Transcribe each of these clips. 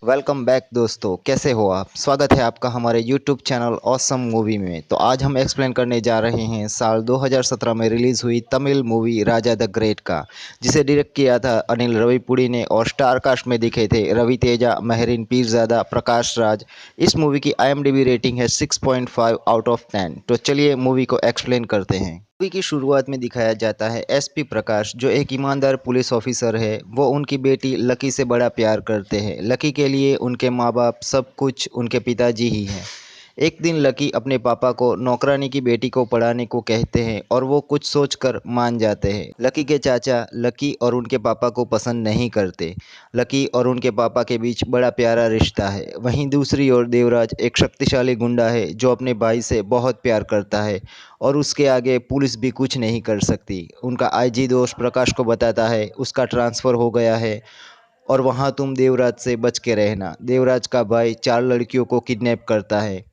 Welcome back दोस्तों, कैसे हो आप। स्वागत है आपका हमारे यूट्यूब चैनल ऑसम मूवी में। तो आज हम एक्सप्लेन करने जा रहे हैं साल 2017 में रिलीज़ हुई Tamil movie Raja the great का, जिसे डायरेक्ट किया था अनिल रविपुड़ी ने और स्टार कास्ट में दिखे थे रवि तेजा, महरीन पीरजादा, प्रकाश राज। इस मूवी की IMDb रेटिंग है 6.5 आउट ऑफ 10। तो चलिए मूवी को एक्सप्लेन करते हैं। मूवी की शुरुआत में दिखाया जाता है SP प्रकाश, जो एक ईमानदार पुलिस ऑफिसर है। वो उनकी बेटी लकी से बड़ा प्यार करते हैं। लकी के लिए उनके माँ बाप सब कुछ उनके पिताजी ही हैं। एक दिन लकी अपने पापा को नौकरानी की बेटी को पढ़ाने को कहते हैं और वो कुछ सोचकर मान जाते हैं। लकी के चाचा लकी और उनके पापा को पसंद नहीं करते। लकी और उनके पापा के बीच बड़ा प्यारा रिश्ता है। वहीं दूसरी ओर देवराज एक शक्तिशाली गुंडा है जो अपने भाई से बहुत प्यार करता है और उसके आगे पुलिस भी कुछ नहीं कर सकती। उनका IG दोस्त प्रकाश को बताता है उसका ट्रांसफ़र हो गया है और वहाँ तुम देवराज से बच के रहना। देवराज का भाई 4 लड़कियों को किडनैप करता है।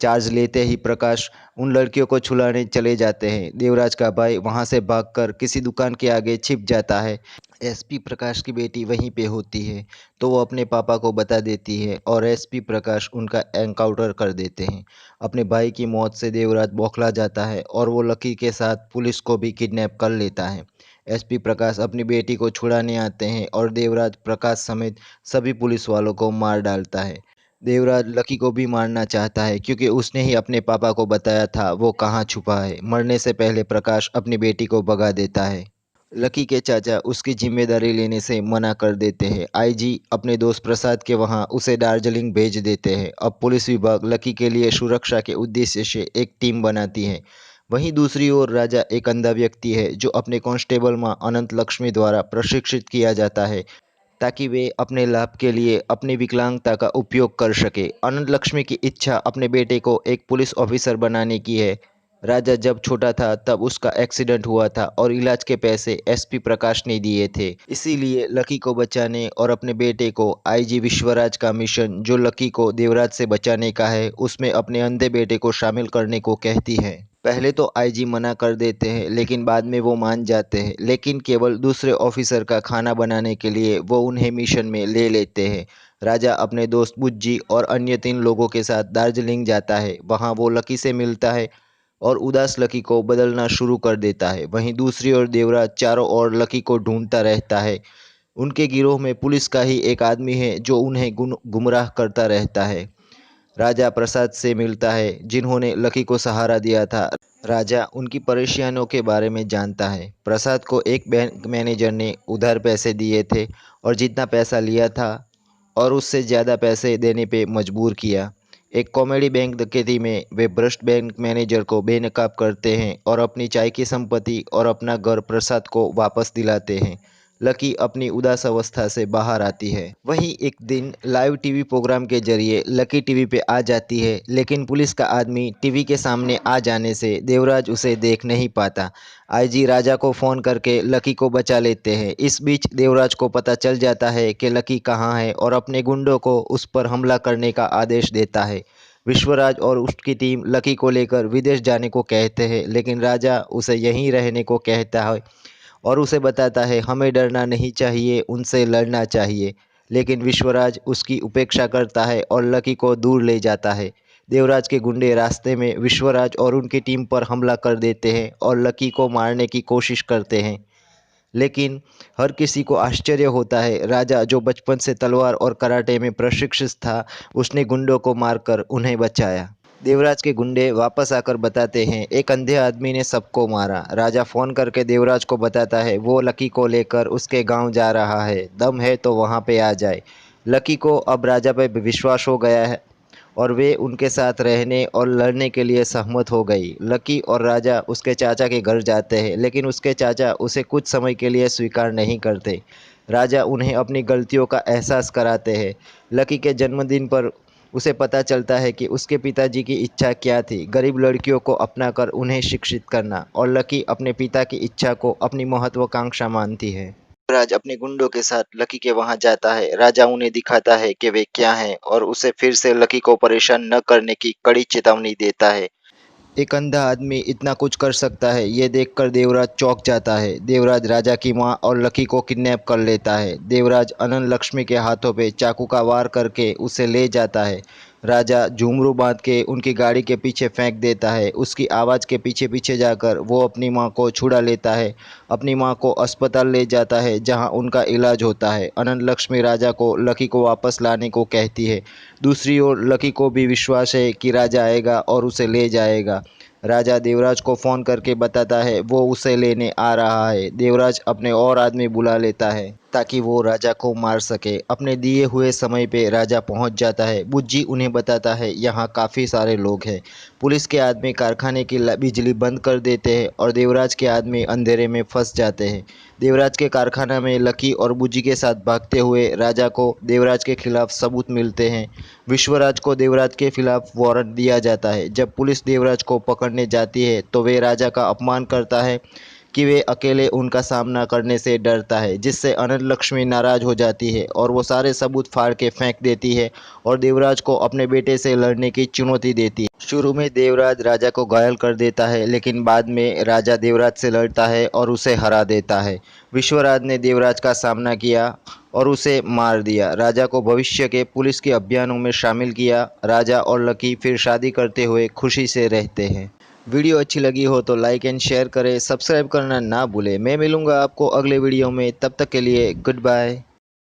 चार्ज लेते ही प्रकाश उन लड़कियों को छुड़ाने चले जाते हैं। देवराज का भाई वहां से भागकर किसी दुकान के आगे छिप जाता है। SP प्रकाश की बेटी वहीं पे होती है, तो वो अपने पापा को बता देती है और SP प्रकाश उनका एनकाउंटर कर देते हैं। अपने भाई की मौत से देवराज बौखला जाता है और वो लकी के साथ पुलिस को भी किडनैप कर लेता है। SP प्रकाश अपनी बेटी को छुड़ाने आते हैं और देवराज प्रकाश समेत सभी पुलिस वालों को मार डालता है। देवराज लकी को भी मारना चाहता है क्योंकि उसने ही अपने पापा को बताया था वो कहाँ छुपा है। मरने से पहले प्रकाश अपनी बेटी को भगा देता है। लकी के चाचा उसकी जिम्मेदारी लेने से मना कर देते हैं। IG अपने दोस्त प्रसाद के वहाँ उसे दार्जिलिंग भेज देते हैं। अब पुलिस विभाग लकी के लिए सुरक्षा के उद्देश्य से एक टीम बनाती है। वहीं दूसरी ओर राजा एक अंधा व्यक्ति है जो अपने कांस्टेबल माँ अनंत लक्ष्मी द्वारा प्रशिक्षित किया जाता है ताकि वे अपने लाभ के लिए अपनी विकलांगता का उपयोग कर सके। अनंत लक्ष्मी की इच्छा अपने बेटे को एक पुलिस ऑफिसर बनाने की है। राजा जब छोटा था तब उसका एक्सीडेंट हुआ था और इलाज के पैसे SP प्रकाश ने दिए थे। इसीलिए लकी को बचाने और अपने बेटे को IG विश्वराज का मिशन, जो लकी को देवराज से बचाने का है, उसमें अपने अंधे बेटे को शामिल करने को कहती है। पहले तो IG मना कर देते हैं लेकिन बाद में वो मान जाते हैं, लेकिन केवल दूसरे ऑफिसर का खाना बनाने के लिए वो उन्हें मिशन में ले लेते हैं। राजा अपने दोस्त बुज्जी और अन्य 3 लोगों के साथ दार्जिलिंग जाता है। वहाँ वो लकी से मिलता है और उदास लकी को बदलना शुरू कर देता है। वहीं दूसरी ओर देवराज चारों ओर लकी को ढूंढता रहता है। उनके गिरोह में पुलिस का ही एक आदमी है जो उन्हें गुमराह करता रहता है। राजा प्रसाद से मिलता है जिन्होंने लकी को सहारा दिया था। राजा उनकी परेशानियों के बारे में जानता है। प्रसाद को एक बैंक मैनेजर ने उधार पैसे दिए थे और जितना पैसा लिया था और उससे ज़्यादा पैसे देने पे मजबूर किया। एक कॉमेडी बैंक डकैती में वे भ्रष्ट बैंक मैनेजर को बेनकाब करते हैं और अपनी चाय की संपत्ति और अपना घर प्रसाद को वापस दिलाते हैं। लकी अपनी उदास अवस्था से बाहर आती है। वहीं एक दिन लाइव टीवी प्रोग्राम के जरिए लकी टीवी पे आ जाती है, लेकिन पुलिस का आदमी टीवी के सामने आ जाने से देवराज उसे देख नहीं पाता। IG राजा को फ़ोन करके लकी को बचा लेते हैं। इस बीच देवराज को पता चल जाता है कि लकी कहाँ है और अपने गुंडों को उस पर हमला करने का आदेश देता है। विश्वराज और उसकी टीम लकी को लेकर विदेश जाने को कहते हैं, लेकिन राजा उसे यहीं रहने को कहता है और उसे बताता है हमें डरना नहीं चाहिए, उनसे लड़ना चाहिए। लेकिन विश्वराज उसकी उपेक्षा करता है और लकी को दूर ले जाता है। देवराज के गुंडे रास्ते में विश्वराज और उनकी टीम पर हमला कर देते हैं और लकी को मारने की कोशिश करते हैं, लेकिन हर किसी को आश्चर्य होता है। राजा, जो बचपन से तलवार और कराटे में प्रशिक्षित था, उसने गुंडों को मारकर उन्हें बचाया। देवराज के गुंडे वापस आकर बताते हैं एक अंधे आदमी ने सबको मारा। राजा फ़ोन करके देवराज को बताता है वो लकी को लेकर उसके गांव जा रहा है, दम है तो वहां पे आ जाए। लकी को अब राजा पे विश्वास हो गया है और वे उनके साथ रहने और लड़ने के लिए सहमत हो गई। लकी और राजा उसके चाचा के घर जाते हैं, लेकिन उसके चाचा उसे कुछ समय के लिए स्वीकार नहीं करते। राजा उन्हें अपनी गलतियों का एहसास कराते हैं। लकी के जन्मदिन पर उसे पता चलता है कि उसके पिताजी की इच्छा क्या थी, गरीब लड़कियों को अपनाकर उन्हें शिक्षित करना, और लकी अपने पिता की इच्छा को अपनी महत्वाकांक्षा मानती है। राज अपने गुंडों के साथ लकी के वहां जाता है। राजा उन्हें दिखाता है कि वे क्या हैं और उसे फिर से लकी को परेशान न करने की कड़ी चेतावनी देता है। एक अंधा आदमी इतना कुछ कर सकता है, ये देखकर देवराज चौंक जाता है। देवराज राजा की मां और लकी को किडनैप कर लेता है। देवराज अनंत लक्ष्मी के हाथों पे चाकू का वार करके उसे ले जाता है। राजा झुमरू बांध के उनकी गाड़ी के पीछे फेंक देता है। उसकी आवाज़ के पीछे पीछे जाकर वो अपनी मां को छुड़ा लेता है। अपनी मां को अस्पताल ले जाता है जहां उनका इलाज होता है। अनंत लक्ष्मी राजा को लकी को वापस लाने को कहती है। दूसरी ओर लकी को भी विश्वास है कि राजा आएगा और उसे ले जाएगा। राजा देवराज को फ़ोन करके बताता है वो उसे लेने आ रहा है। देवराज अपने और आदमी बुला लेता है ताकि वो राजा को मार सके। अपने दिए हुए समय पे राजा पहुंच जाता है। बुज्जी उन्हें बताता है यहाँ काफ़ी सारे लोग हैं। पुलिस के आदमी कारखाने की बिजली बंद कर देते हैं और देवराज के आदमी अंधेरे में फंस जाते हैं। देवराज के कारखाना में लकी और बुज्जी के साथ भागते हुए राजा को देवराज के खिलाफ सबूत मिलते हैं। विश्वराज को देवराज के खिलाफ वारंट दिया जाता है। जब पुलिस देवराज को पकड़ने जाती है तो वे राजा का अपमान करता है कि वे अकेले उनका सामना करने से डरता है, जिससे अनंत लक्ष्मी नाराज हो जाती है और वो सारे सबूत फाड़ के फेंक देती है और देवराज को अपने बेटे से लड़ने की चुनौती देती है। शुरू में देवराज राजा को घायल कर देता है, लेकिन बाद में राजा देवराज से लड़ता है और उसे हरा देता है। विश्वराज ने देवराज का सामना किया और उसे मार दिया। राजा को भविष्य के पुलिस के अभियानों में शामिल किया। राजा और लकी फिर शादी करते हुए खुशी से रहते हैं। वीडियो अच्छी लगी हो तो लाइक एंड शेयर करें, सब्सक्राइब करना ना भूलें। मैं मिलूंगा आपको अगले वीडियो में, तब तक के लिए गुड बाय।